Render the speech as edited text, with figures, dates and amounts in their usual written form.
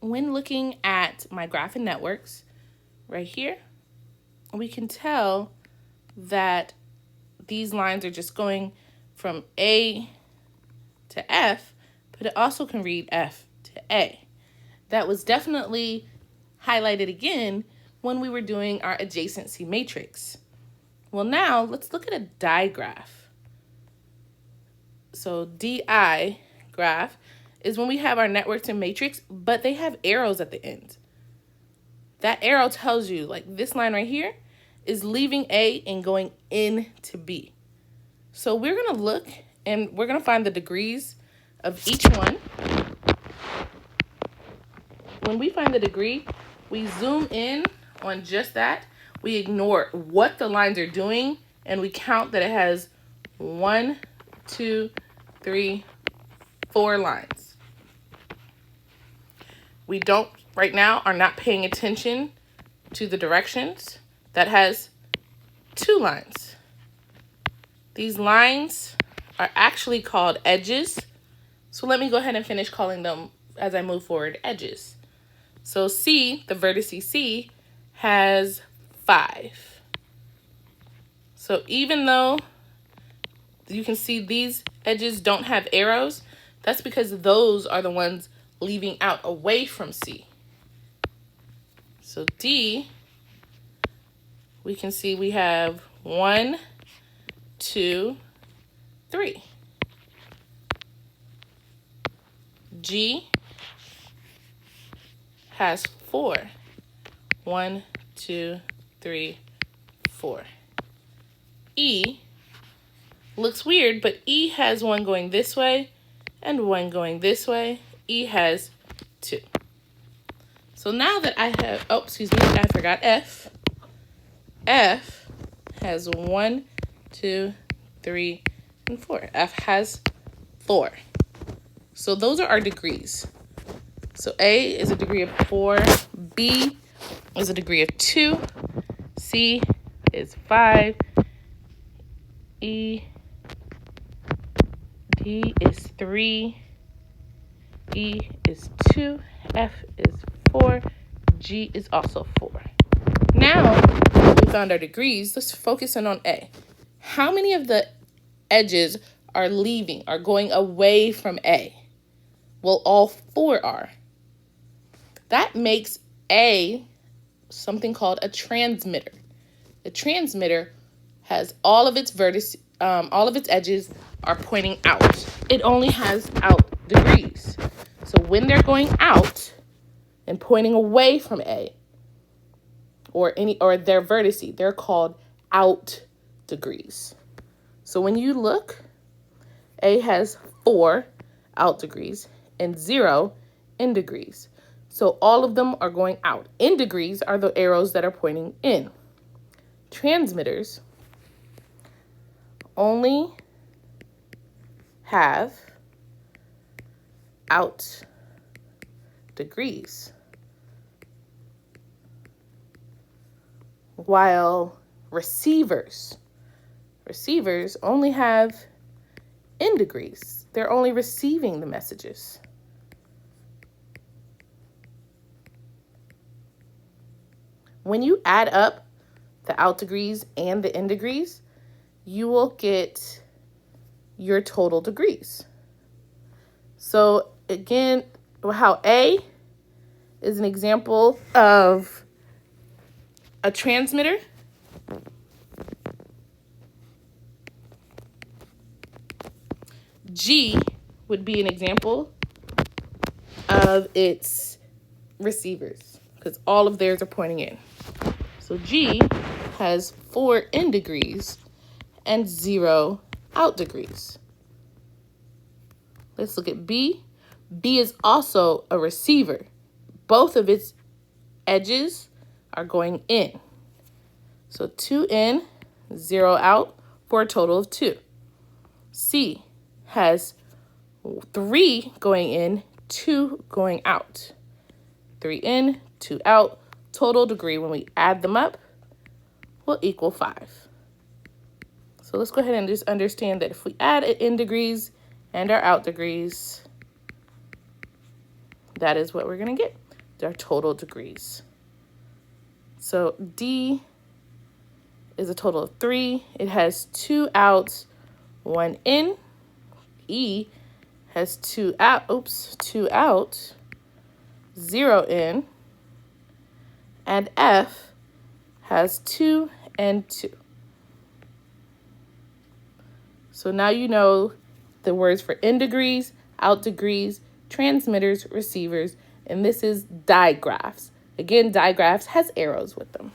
when looking at my graph and networks, right here, we can tell that these lines are just going from A to F, but it also can read F to A. That was definitely highlighted again when we were doing our adjacency matrix. Well, now let's look at a digraph. So DI graph is when we have our networks and matrix, but they have arrows at the end. That arrow tells you, like this line right here is leaving A and going into B. So we're going to look and we're going to find the degrees of each one. When we find the degree, we zoom in on just that. We ignore what the lines are doing and we count that it has 1, 2, 3, 4 lines. We don't, right now, are not paying attention to the directions. That has 2 lines. These lines are actually called edges. So let me go ahead and finish calling them as I move forward edges. So C, the vertex C, has 5. So even though you can see these edges don't have arrows, that's because those are the ones leaving out away from C. So D, we can see we have 1, 2, 3. G has 4. 1, 2, 3, 4. E looks weird, but E has one going this way and one going this way. E has 2. So now that I have, I forgot F. F has 1, 2, 3, and 4. F has 4. So those are our degrees. So A is a degree of 4, B is a degree of 2, C is 5, E, D is 3, E is 2, F is 4, G is also 4. Now we found our degrees, let's focus in on A. How many of the edges are going away from A? Well, all 4 are. That makes A something called a transmitter. A transmitter has all of its edges are pointing out. It only has out degrees. So when they're going out and pointing away from A or their vertices, they're called out degrees. So when you look, A has 4 out degrees and 0 in degrees. So all of them are going out. In degrees are the arrows that are pointing in. Transmitters only have out degrees, while receivers only have in degrees. They're only receiving the messages. When you add up the out degrees and the in degrees, you will get your total degrees. So again, how A is an example of a transmitter. G would be an example of its receivers because all of theirs are pointing in. So G has 4 in degrees and 0 out degrees. Let's look at B. B is also a receiver. Both of its edges are going in. So 2 in, 0 out for a total of 2. C has 3 going in, 2 going out. 3 in, 2 out. Total degree, when we add them up, will equal 5. So let's go ahead and just understand that if we add in degrees and our out degrees, that is what we're going to get. their total degrees. So D is a total of 3. It has 2 out, 1 in. E has 2 out, 0 in. And F has 2 and 2. So now you know the words for in degrees, out degrees, transmitters, receivers, and this is digraphs. Again, digraphs has arrows with them.